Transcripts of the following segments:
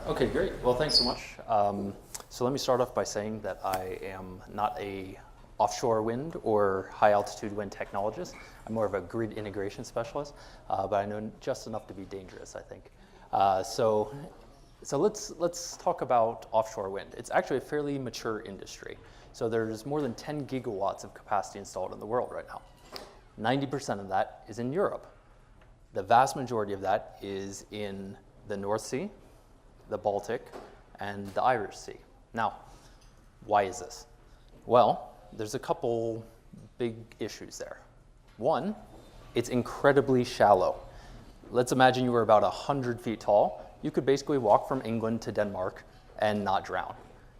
Okay, great. Well, thanks so much. So let me start off by saying that I am not a offshore wind or high altitude wind technologist. I'm more of a grid integration specialist, but I know just enough to be dangerous, I think. So let's talk about offshore wind. It's actually a fairly mature industry. So there's more than 10 gigawatts of capacity installed in the world right now. 90% of that is in Europe. The vast majority of that is in the North Sea, the Baltic, and the Irish Sea. Now, why is this? Well, there's a couple big issues there. One, it's incredibly shallow. Let's imagine you were about 100 feet tall. You could basically walk from England to Denmark and not drown.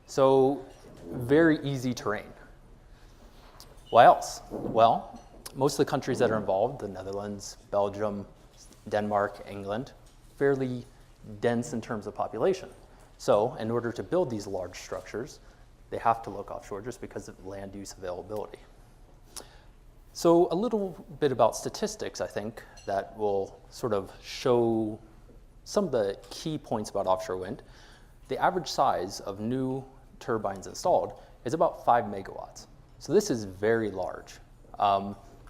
So, very easy terrain. Why else? Well, most of the countries that are involved, the Netherlands, Belgium, Denmark, England, fairly dense in terms of population. So in order to build these large structures, they have to look offshore just because of land use availability. So a little bit about statistics, I think, that will sort of show some of the key points about offshore wind. The average size of new turbines installed is about 5 megawatts. So this is very large.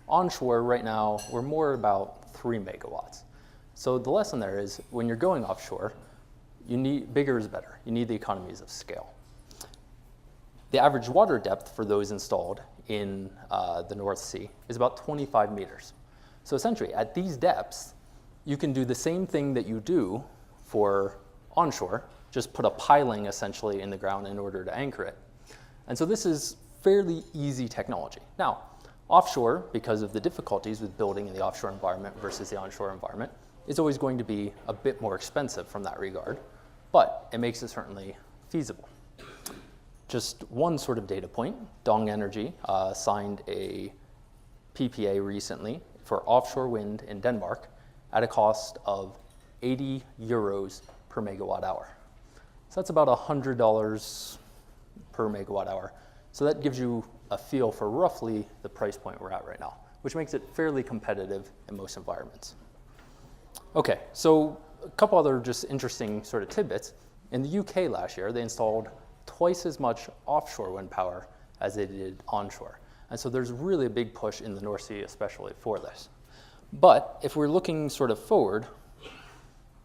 Onshore right now, we're more about 3 megawatts. So the lesson there is when you're going offshore, you need bigger is better. You need the economies of scale. The average water depth for those installed in the North Sea is about 25 meters. So essentially, at these depths, you can do the same thing that you do for onshore, just put a piling essentially in the ground in order to anchor it. And so this is fairly easy technology. Now, offshore, because of the difficulties with building in the offshore environment versus the onshore environment, is always going to be a bit more expensive from that regard, but it makes it certainly feasible. Just one sort of data point, Dong Energy signed a PPA recently for offshore wind in Denmark at a cost of 80 euros per megawatt hour. So that's about $100 per megawatt hour. So that gives you a feel for roughly the price point we're at right now, which makes it fairly competitive in most environments. Okay, so a couple other just interesting sort of tidbits. In the UK last year, they installed twice as much offshore wind power as they did onshore. And so there's really a big push in the North Sea, especially for this. But if we're looking sort of forward,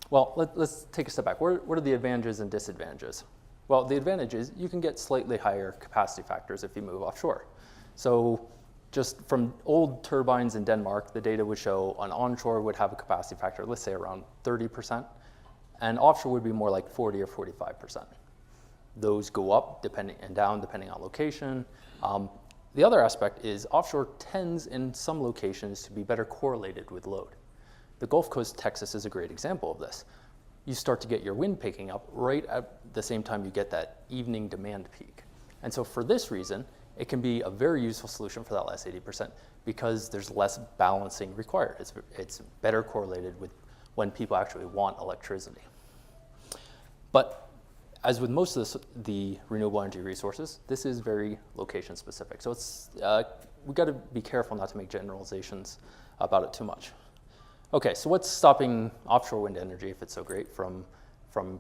well, let's take a step back. What are the advantages and disadvantages? Well, the advantage is you can get slightly higher capacity factors if you move offshore. So just from old turbines in Denmark, the data would show an onshore would have a capacity factor, let's say around 30%, and offshore would be more like 40 or 45%. Those go up depending and down depending on location. The other aspect is offshore tends in some locations to be better correlated with load. The Gulf Coast, Texas is a great example of this. You start to get your wind picking up right at the same time you get that evening demand peak. And so for this reason, it can be a very useful solution for that last 80% because there's less balancing required. It's better correlated with when people actually want electricity. But as with most of the renewable energy resources, this is very location specific. So we've got to be careful not to make generalizations about it too much. Okay, so what's stopping offshore wind energy, if it's so great, from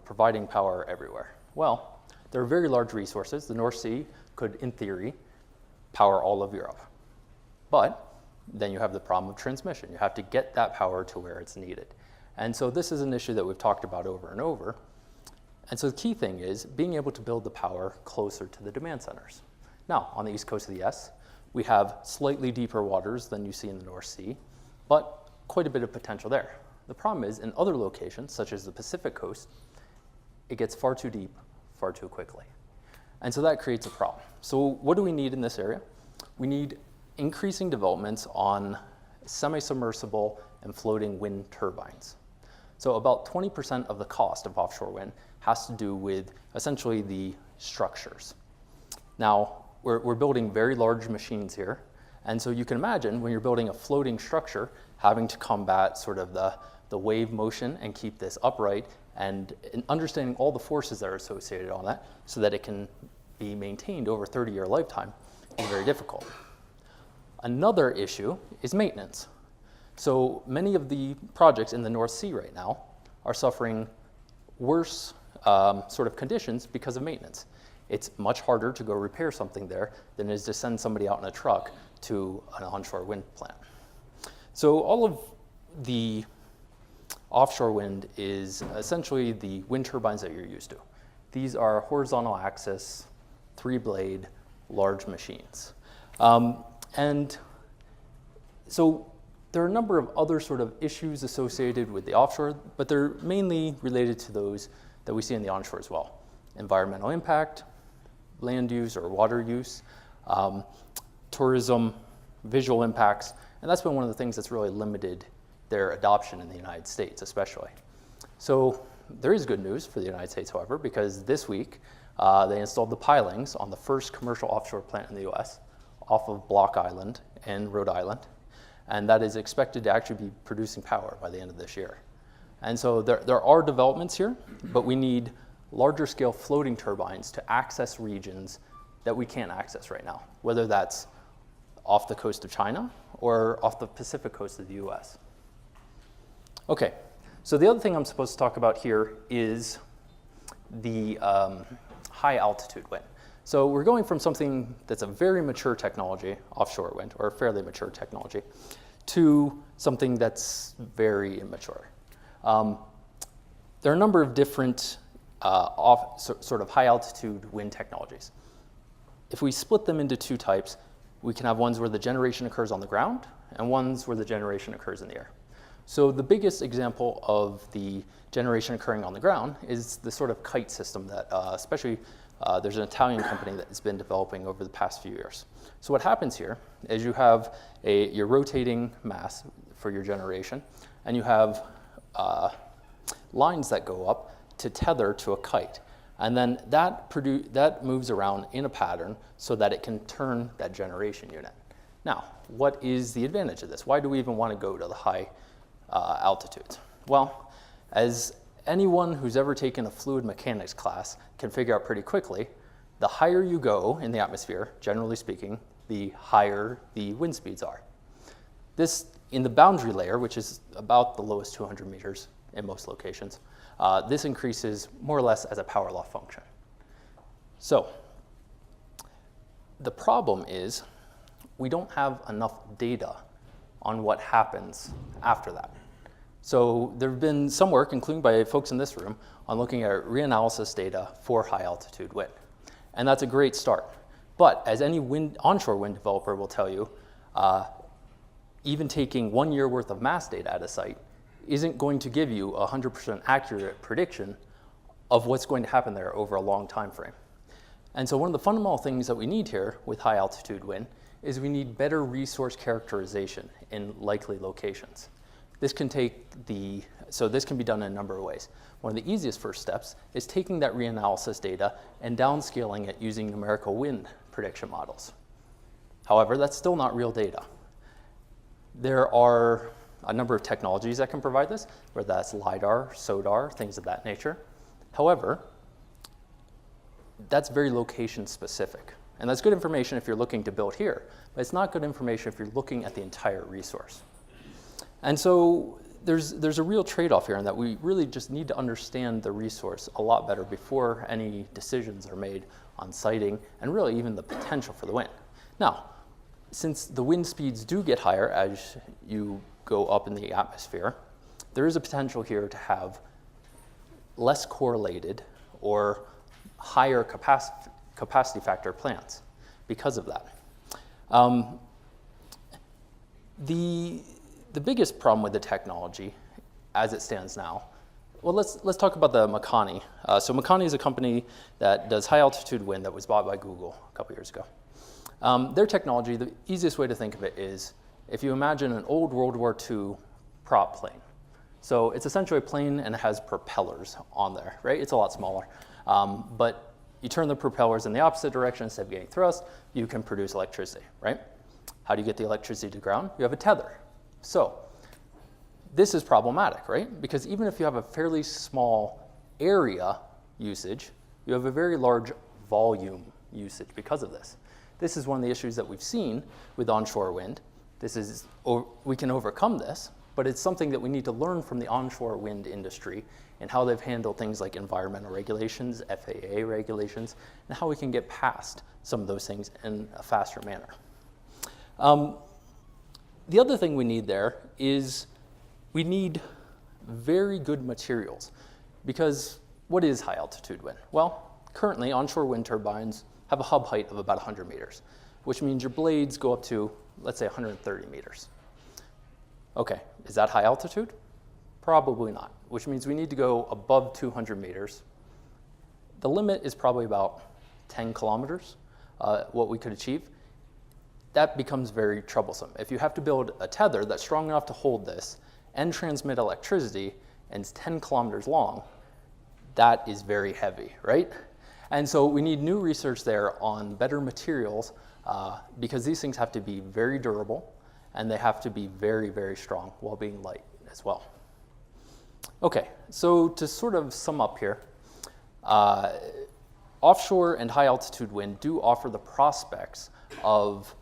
providing power everywhere? Well, there are very large resources. The North Sea could, in theory, power all of Europe. But then you have the problem of transmission. You have to get that power to where it's needed. And so this is an issue that we've talked about over and over. And so the key thing is being able to build the power closer to the demand centers. Now, on the east coast of the US, we have slightly deeper waters than you see in the North Sea, but quite a bit of potential there. The problem is in other locations, such as the Pacific coast, it gets far too deep, far too quickly. And so that creates a problem. So what do we need in this area? We need increasing developments on semi-submersible and floating wind turbines. So about 20% of the cost of offshore wind has to do with essentially the structures. Now, we're building very large machines here. And so you can imagine when you're building a floating structure, having to combat sort of the wave motion and keep this upright and understanding all the forces that are associated on that so that it can be maintained over a 30-year lifetime is very difficult. Another issue is maintenance. So many of the projects in the North Sea right now are suffering worse sort of conditions because of maintenance. It's much harder to go repair something there than it is to send somebody out in a truck to an onshore wind plant. So all of the offshore wind is essentially the wind turbines that you're used to. These are horizontal axis, 3-blade, large machines. And so there are a number of other sort of issues associated with the offshore, but they're mainly related to those that we see in the onshore as well. Environmental impact, land use or water use, tourism, visual impacts, and that's been one of the things that's really limited their adoption in the United States especially. So there is good news for the United States, however, because this week they installed the pilings on the first commercial offshore plant in the US off of Block Island in Rhode Island, and that is expected to actually be producing power by the end of this year. And so there are developments here, but we need larger scale floating turbines to access regions that we can't access right now, whether that's off the coast of China or off the Pacific coast of the US. Okay, so the other thing I'm supposed to talk about here is the high altitude wind. So we're going from something that's a very mature technology, offshore wind, or fairly mature technology, to something that's very immature. There are a number of different sort of high altitude wind technologies. If we split them into two types, we can have ones where the generation occurs on the ground and ones where the generation occurs in the air. So the biggest example of the generation occurring on the ground is the sort of Kite system that especially there's an Italian company that has been developing over the past few years. So what happens here is you have your rotating mass for your generation, and you have lines that go up to tether to a kite. And then that moves around in a pattern so that it can turn that generation unit. Now, what is the advantage of this? Why do we even want to go to the high altitudes? Well, as anyone who's ever taken a fluid mechanics class can figure out pretty quickly, the higher you go in the atmosphere, generally speaking, the higher the wind speeds are. This, in the boundary layer, which is about the lowest 200 meters in most locations, this increases more or less as a power law function. So the problem is we don't have enough data on what happens after that. So there have been some work, including by folks in this room, on looking at reanalysis data for high altitude wind. And that's a great start. But as any onshore wind developer will tell you, even taking 1 year worth of mass data at a site isn't going to give you a 100% accurate prediction of what's going to happen there over a long time frame. And so one of the fundamental things that we need here with high altitude wind is we need better resource characterization in likely locations. This can be done in a number of ways. One of the easiest first steps is taking that reanalysis data and downscaling it using numerical wind prediction models. However, that's still not real data. There are a number of technologies that can provide this, whether that's LiDAR, SODAR, things of that nature. However, that's very location specific. And that's good information if you're looking to build here, but it's not good information if you're looking at the entire resource. And so there's a real trade-off here in that we really just need to understand the resource a lot better before any decisions are made on siting and really even the potential for the wind. Now, since the wind speeds do get higher as you go up in the atmosphere, there is a potential here to have less correlated or higher capacity factor plants because of that. The biggest problem with the technology as it stands now, well, let's talk about the Makani. So Makani is a company that does high altitude wind that was bought by Google a couple years ago. Their technology, the easiest way to think of it is if you imagine an old World War II prop plane. So it's essentially a plane and it has propellers on there, right? It's a lot smaller. But you turn the propellers in the opposite direction instead of getting thrust, you can produce electricity, right? How do you get the electricity to ground? You have a tether. So this is problematic, right? Because even if you have a fairly small area usage, you have a very large volume usage because of this. This is one of the issues that we've seen with onshore wind. We can overcome this, but it's something that we need to learn from the onshore wind industry in how they've handled things like environmental regulations, FAA regulations, and how we can get past some of those things in a faster manner. The other thing we need there is we need very good materials, because what is high altitude wind? Well, currently onshore wind turbines have a hub height of about 100 meters, which means your blades go up to, let's say, 130 meters. Okay, is that high altitude? Probably not, which means we need to go above 200 meters. The limit is probably about 10 kilometers, what we could achieve. That becomes very troublesome. If you have to build a tether that's strong enough to hold this and transmit electricity and it's 10 kilometers long, that is very heavy, right? And so we need new research there on better materials because these things have to be very durable and they have to be very, very strong while being light as well. Okay, so to sort of sum up here, offshore and high altitude wind do offer the prospects of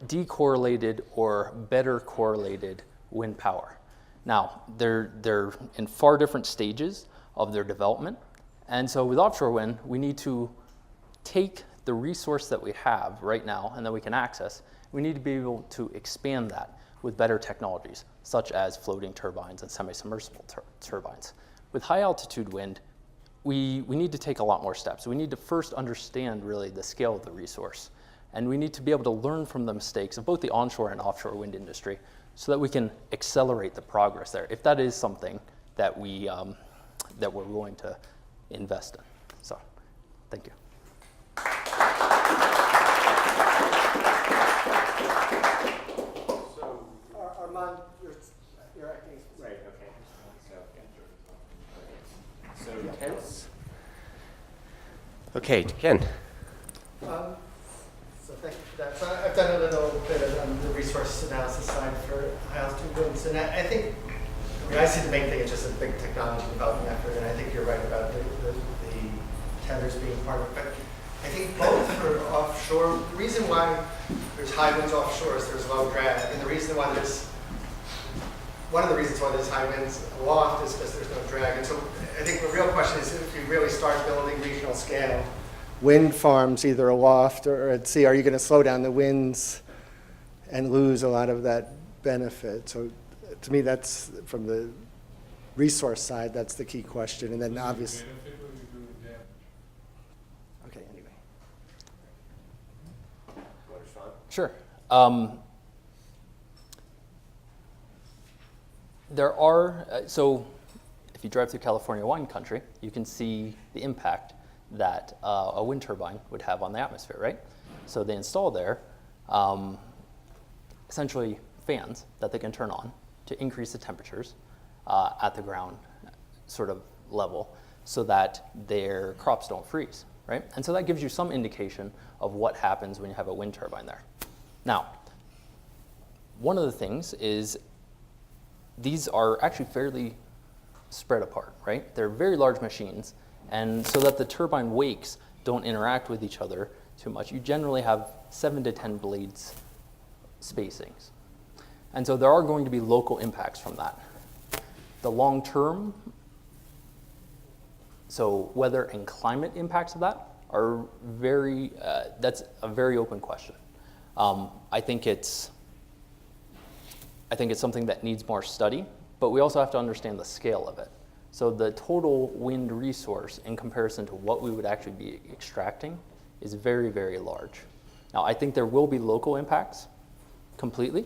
decorrelated or better correlated wind power. Now, they're in far different stages of their development. And so with offshore wind, we need to take the resource that we have right now and that we can access. We need to be able to expand that with better technologies, such as floating turbines and semi-submersible turbines. With high altitude wind, we need to take a lot more steps. We need to first understand really the scale of the resource. And we need to be able to learn from the mistakes of both the onshore and offshore wind industry so that we can accelerate the progress there, if that is something that we're willing to invest in. So, thank you. So, Armand, you're acting. Right, okay. So Ken? Okay, Ken. So thank you for that. So I've done a little bit of the resource analysis side for high altitude winds, and I think, I see the main thing is just a big technology development effort, and I think you're right about the tethers being part of it. But I think both for offshore, the reason why there's high winds offshore is there's low drag, and the reason why one of the reasons why there's high winds aloft is because there's no drag. And so I think the real question is if you really start building regional scale wind farms either aloft or at sea, are you going to slow down the winds and lose a lot of that benefit? So to me, that's from the resource side, that's the key question. And then obviously. Okay, anyway. Sure. There are, so if you drive through California wine country, you can see the impact that a wind turbine would have on the atmosphere, right? So they install there essentially fans that they can turn on to increase the temperatures at the ground sort of level so that their crops don't freeze, right? And so that gives you some indication of what happens when you have a wind turbine there. Now, one of the things is these are actually fairly spread apart, right? They're very large machines, and so that the turbine wakes don't interact with each other too much, you generally have 7 to 10 blades spacings. And so there are going to be local impacts from that. The long term, so weather and climate impacts of that are that's a very open question. I think it's something that needs more study, but we also have to understand the scale of it. So the total wind resource in comparison to what we would actually be extracting is very, very large. Now, I think there will be local impacts completely,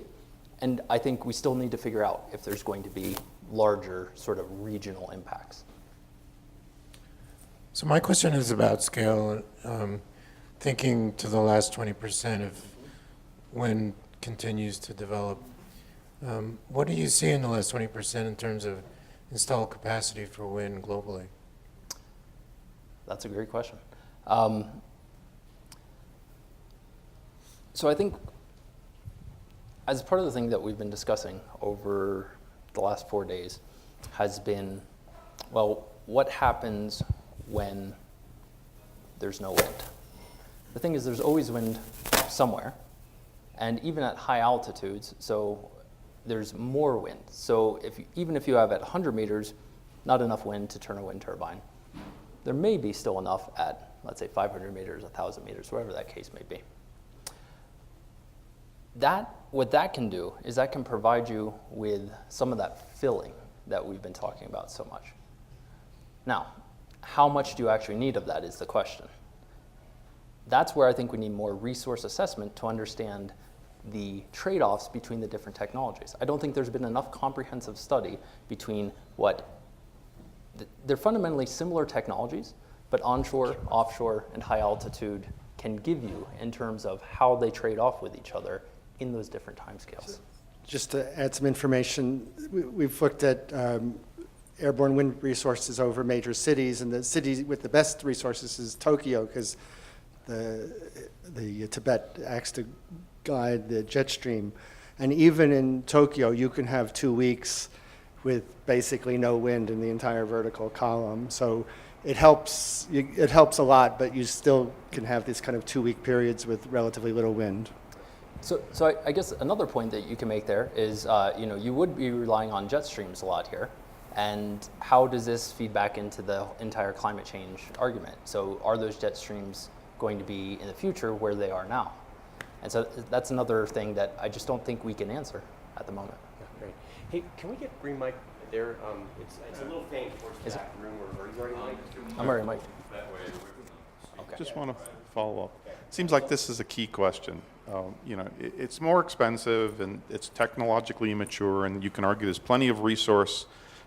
and I think we still need to figure out if there's going to be larger sort of regional impacts. So my question is about scale, thinking to the last 20% of wind continues to develop. What do you see in the last 20% in terms of installed capacity for wind globally? That's a great question. So I think as part of the thing that we've been discussing over the last 4 days has been, well, what happens when there's no wind? The thing is there's always wind somewhere, and even at high altitudes, so there's more wind. So even if you have at 100 meters, not enough wind to turn a wind turbine. There may be still enough at, let's say, 500 meters, 1,000 meters, whatever that case may be. What that can do is that can provide you with some of that filling that we've been talking about so much. Now, how much do you actually need of that is the question. That's where I think we need more resource assessment to understand the trade-offs between the different technologies. I don't think there's been enough comprehensive study between they're fundamentally similar technologies, but onshore, offshore, and high altitude can give you in terms of how they trade off with each other in those different timescales. Just to add some information, we've looked at airborne wind resources over major cities, and the city with the best resources is Tokyo, because the Tibet acts to guide the jet stream. And even in Tokyo, you can have 2 weeks with basically no wind in the entire vertical column. So it helps a lot, but you still can have these kind of 2-week periods with relatively little wind. So I guess another point that you can make there is, you would be relying on jet streams a lot here. And how does this feed back into the entire climate change argument? So are those jet streams going to be in the future where they are now? And so that's another thing that I just don't think we can answer at the moment. Yeah, great. Hey, can we get Bri-Mike there? It's a little faint towards the back room, or he's already mic'd. I'm already mic'd. Okay. Just want to follow up. Seems like this is a key question. It's more expensive and it's technologically immature, and you can argue there's plenty of resource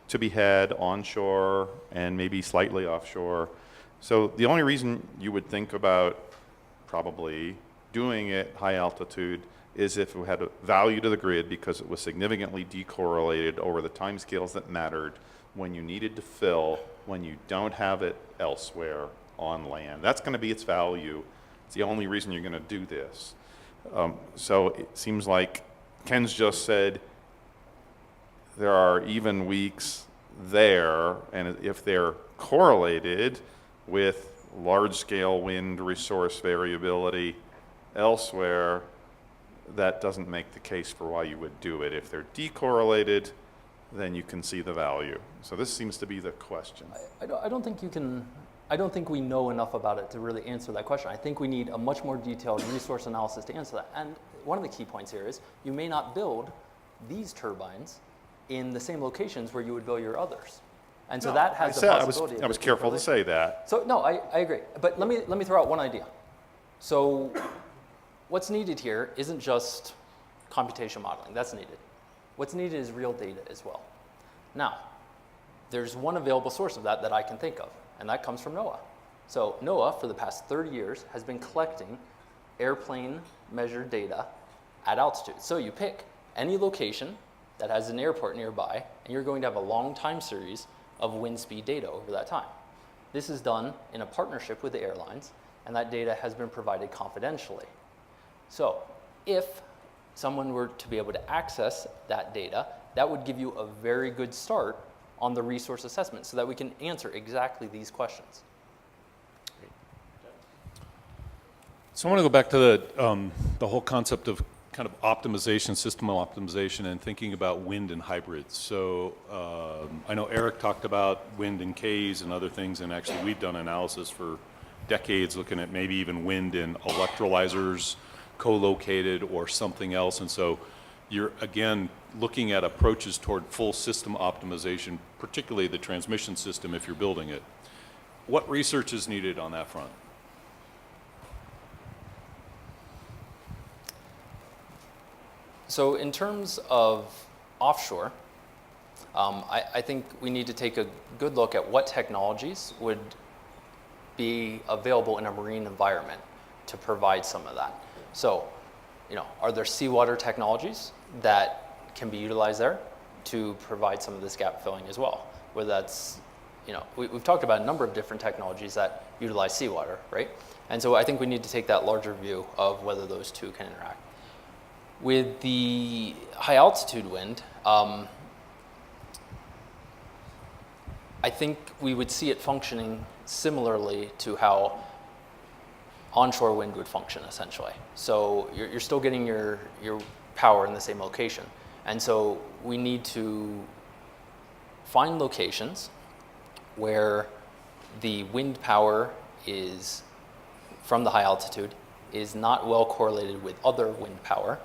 to be had onshore and maybe slightly offshore. So the only reason you would think about probably doing it high altitude is if it had a value to the grid because it was significantly decorrelated over the timescales that mattered when you needed to fill, when you don't have it elsewhere on land. That's going to be its value. It's the only reason you're going to do this. So it seems like Ken's just said there are even weeks there, and if they're correlated with large-scale wind resource variability elsewhere, that doesn't make the case for why you would do it. If they're decorrelated, then you can see the value. So this seems to be the question. I don't think we know enough about it to really answer that question. I think we need a much more detailed resource analysis to answer that. And one of the key points here is you may not build these turbines in the same locations where you would build your others. And so that has the possibility. I was careful to say that. So no, I agree. But let me throw out one idea. So what's needed here isn't just computation modeling. That's needed. What's needed is real data as well. Now, there's one available source of that I can think of, and that comes from NOAA. So NOAA, for the past 30 years, has been collecting airplane measured data at altitude. So you pick any location that has an airport nearby, and you're going to have a long time series of wind speed data over that time. This is done in a partnership with the airlines, and that data has been provided confidentially. So if someone were to be able to access that data, that would give you a very good start on the resource assessment so that we can answer exactly these questions. So I want to go back to the whole concept of kind of optimization, system optimization, and thinking about wind and hybrids. So I know Eric talked about wind and Ks and other things, and actually we've done analysis for decades looking at maybe even wind and electrolyzers co-located or something else. And so you're, again, looking at approaches toward full system optimization, particularly the transmission system if you're building it. What research is needed on that front? So in terms of offshore, I think we need to take a good look at what technologies would be available in a marine environment to provide some of that. So, are there seawater technologies that can be utilized there to provide some of this gap filling as well? Whether that's, we've talked about a number of different technologies that utilize seawater, right? And so I think we need to take that larger view of whether those two can interact. With the high altitude wind, I think we would see it functioning similarly to how onshore wind would function essentially. So you're still getting your power in the same location. And so we need to find locations where the wind power is from the high altitude is not well correlated with other wind power.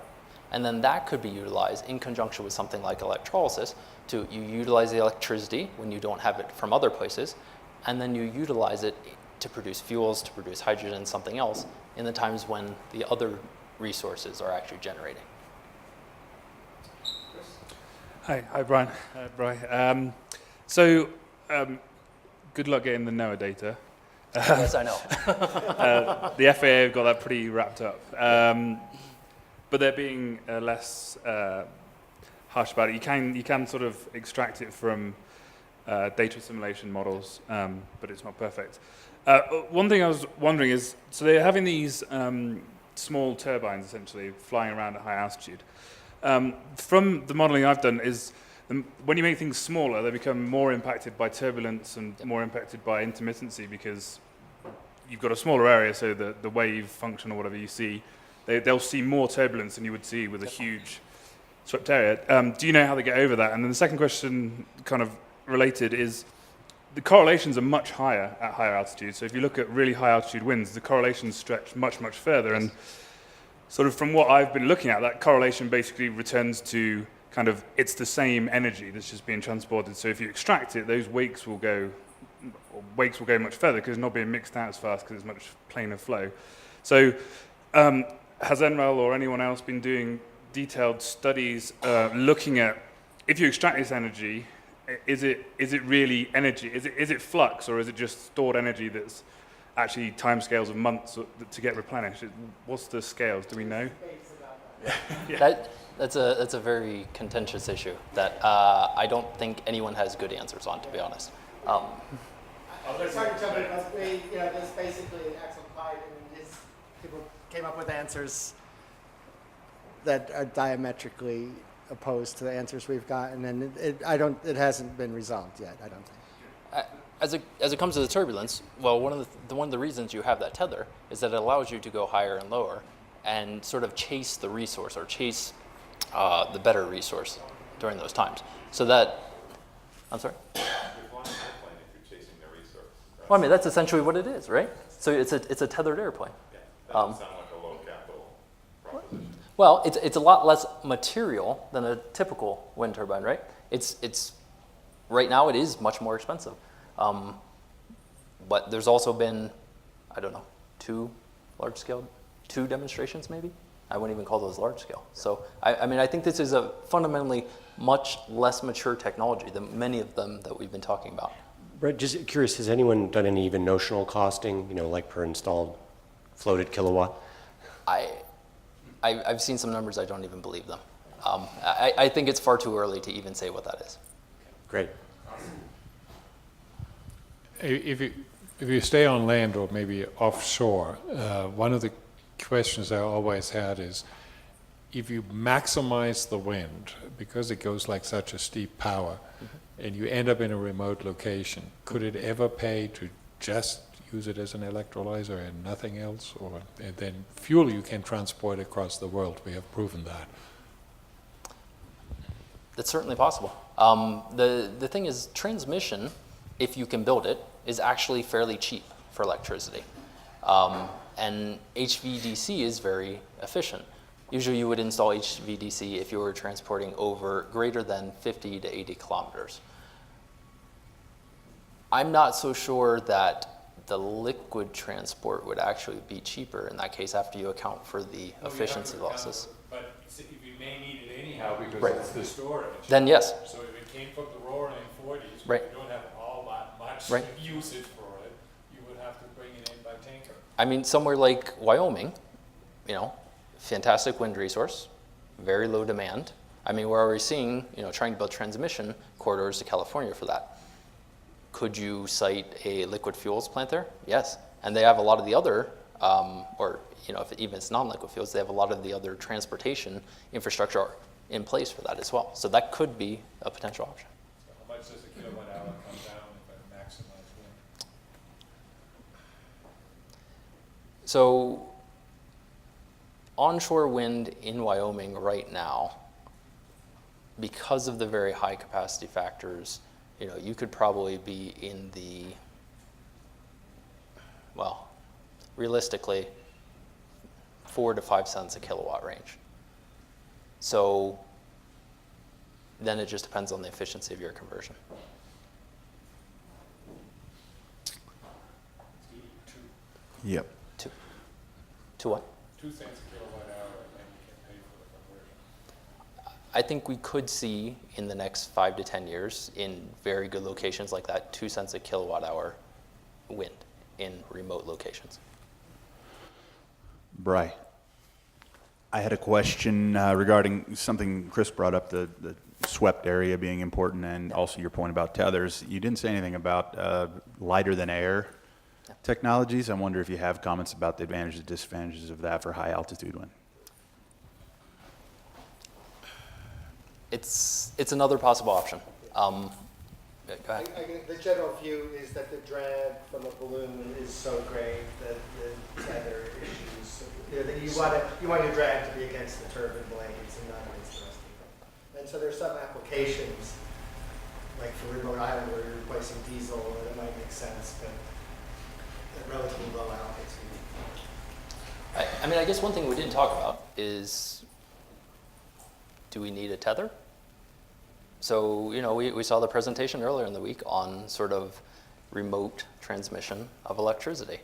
And then that could be utilized in conjunction with something like electrolysis to you utilize the electricity when you don't have it from other places, and then you utilize it to produce fuels, to produce hydrogen, something else, in the times when the other resources are actually generating. Hi, Brian. Bri. Good luck getting the NOAA data. Yes, I know. The FAA have got that pretty wrapped up. But they're being less harsh about it. You can sort of extract it from data assimilation models, but it's not perfect. One thing I was wondering is, so they're having these small turbines essentially flying around at high altitude. From the modeling I've done is when you make things smaller, they become more impacted by turbulence and more impacted by intermittency because you've got a smaller area, so the wave function or whatever you see, they'll see more turbulence than you would see with a huge swept area. Do you know how they get over that? And then the second question, kind of related, is the correlations are much higher at higher altitude. So if you look at really high altitude winds, the correlations stretch much, much further. And sort of from what I've been looking at, that correlation basically returns to kind of, it's the same energy that's just being transported. So if you extract it, those wakes will go much further because it's not being mixed out as fast because it's much plainer flow. So has NREL or anyone else been doing detailed studies looking at, if you extract this energy, is it really energy? Is it flux, or is it just stored energy that's actually timescales of months to get replenished? What's the scales? Do we know? Yeah. That's a very contentious issue that I don't think anyone has good answers on, to be honest. Sorry to jump in, but this basically Axel Kite and his people came up with answers that are diametrically opposed to the answers we've got, and then it hasn't been resolved yet, I don't think. As it comes to the turbulence, well, one of the reasons you have that tether is that it allows you to go higher and lower and sort of chase the resource or chase the better resource during those times. So that, I'm sorry? You're flying an airplane if you're chasing the resource. Right? Well, I mean, that's essentially what it is, right? So it's a tethered airplane. Yeah, that doesn't sound like a low capital proposition. Well, it's a lot less material than a typical wind turbine, right? It's right now it is much more expensive. But there's also been, I don't know, two demonstrations maybe? I wouldn't even call those large scale. So, I mean, I think this is a fundamentally much less mature technology than many of them that we've been talking about. Brett, just curious, has anyone done any even notional costing, like per installed floated kilowatt? I've seen some numbers, I don't even believe them. I think it's far too early to even say what that is. Great. If you stay on land or maybe offshore, one of the questions I always had is, if you maximize the wind, because it goes like such a steep power, and you end up in a remote location, could it ever pay to just use it as an electrolyzer and nothing else? And then fuel you can transport across the world. We have proven that. That's certainly possible. The thing is, transmission, if you can build it, is actually fairly cheap for electricity. And HVDC is very efficient. Usually you would install HVDC if you were transporting over greater than 50 to 80 kilometers. I'm not so sure that the liquid transport would actually be cheaper in that case after you account for the efficiency losses. But you may need it anyhow because Right. it's the storage. Then yes. So if it came from the roaring 40s, Right. you don't have all that much Right. usage for it, you would have to bring it in by tanker. I mean, somewhere like Wyoming, fantastic wind resource, very low demand. I mean, we're already seeing, trying to build transmission corridors to California for that. Could you cite a liquid fuels plant there? Yes. And they have a lot of the other, if even it's non-liquid fuels, they have a lot of the other transportation infrastructure in place for that as well. So that could be a potential option. So how much does a kilowatt hour come down if I maximize wind? So onshore wind in Wyoming right now, because of the very high capacity factors you could probably be in the, well, realistically, 4 to 5 cents a kilowatt range. So then it just depends on the efficiency of your conversion. Yep. To what? 2 cents a kilowatt hour, and then you can pay for the conversion. I think we could see in the next 5 to 10 years in very good locations like that, 2 cents a kilowatt hour wind in remote locations. Bri, I had a question regarding something Chris brought up, the swept area being important, and also your point about tethers. You didn't say anything about lighter than air technologies. I wonder if you have comments about the advantages and disadvantages of that for high altitude wind. It's another possible option. Go ahead. The general view is that the drag from a balloon is so great that the tether issues, that you want your drag to be against the turbine blades and not against the rest of the thing. And so there's some applications, like for remote island where you're replacing diesel, and it might make sense, but at relatively low altitude. I mean, I guess one thing we didn't talk about is, do we need a tether? So, we saw the presentation earlier in the week on sort of remote transmission of electricity.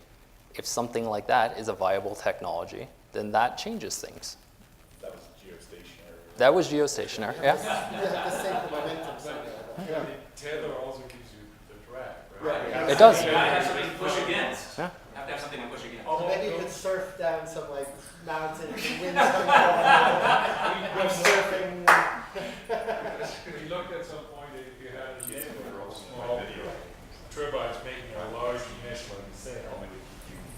If something like that is a viable technology, then that changes things. That was geostationary. That was geostationary, yeah. The same momentum. Yeah. Tether also gives you the drag, right? It does. You gotta have something to push against. Yeah. You have to have something to push against. So maybe you could surf down some mountain, and the wind's coming down, you're surfing. We looked at some point if you had a network of small turbines making a large mesh like a sail,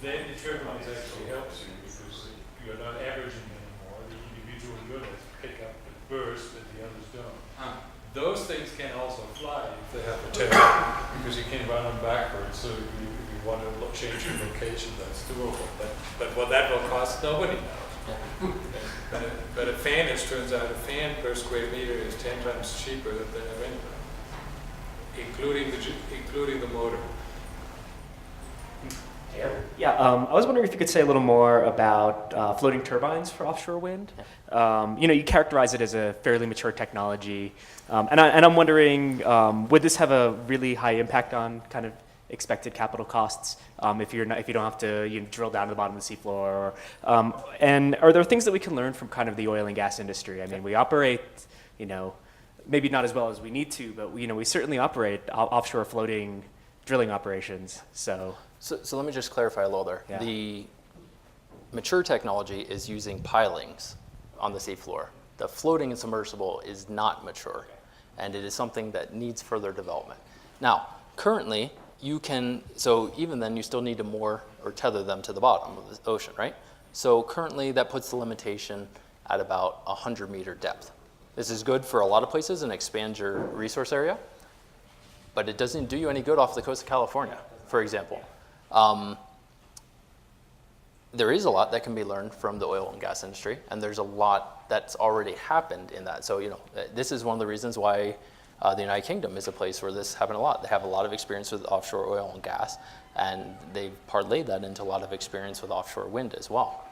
then the turbines actually helps you because you're not averaging anymore. The individual units pick up the burst that the others don't. Those things can also fly if they have a tether because you can run them backwards. So if you want to change your location, that's doable. But what that will cost, nobody knows. But a fan, it turns out, a fan per square meter is 10 times cheaper than a wind turbine, including the motor. Yeah, I was wondering if you could say a little more about floating turbines for offshore wind. You characterize it as a fairly mature technology, and I'm wondering, would this have a really high impact on kind of expected capital costs if you don't have to drill down to the bottom of the seafloor? And are there things that we can learn from kind of the oil and gas industry? I mean, we operate, maybe not as well as we need to, but we certainly operate offshore floating drilling operations. So let me just clarify a little there. Yeah. The mature technology is using pilings on the seafloor. The floating and submersible is not mature, and it is something that needs further development. Now, currently, so even then you still need to moor or tether them to the bottom of the ocean, right? So currently that puts the limitation at about 100-meter depth. This is good for a lot of places and expands your resource area, but it doesn't do you any good off the coast of California, for example. There is a lot that can be learned from the oil and gas industry, and there's a lot that's already happened in that. So, this is one of the reasons why the United Kingdom is a place where this happened a lot. They have a lot of experience with offshore oil and gas, and they've parlayed that into a lot of experience with offshore wind as well.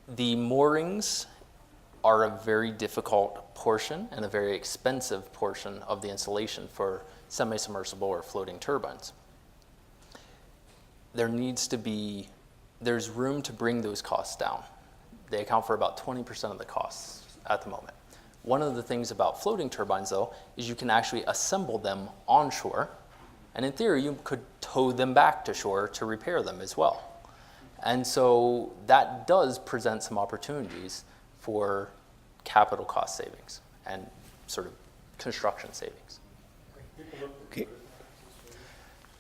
The moorings are a very difficult portion and a very expensive portion of the installation for semi-submersible or floating turbines. There's room to bring those costs down. They account for about 20% of the costs at the moment. One of the things about floating turbines, though, is you can actually assemble them onshore, and in theory, you could tow them back to shore to repair them as well. And so that does present some opportunities for capital cost savings and sort of construction savings. Okay.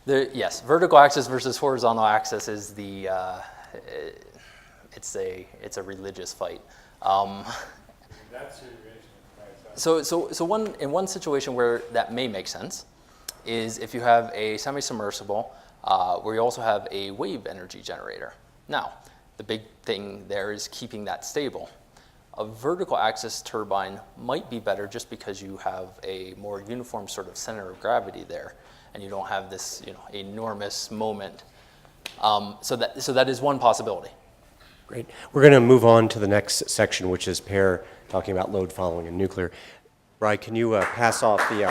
Yes, vertical axis versus horizontal axis is it's a religious fight. So in one situation where that may make sense is if you have a semi-submersible where you also have a wave energy generator. Now, the big thing there is keeping that stable. A vertical axis turbine might be better just because you have a more uniform sort of center of gravity there, and you don't have this, you know, enormous moment. So that is one possibility. Great. We're going to move on to the next section, which is pair talking about load following and nuclear. Bri, can you pass off the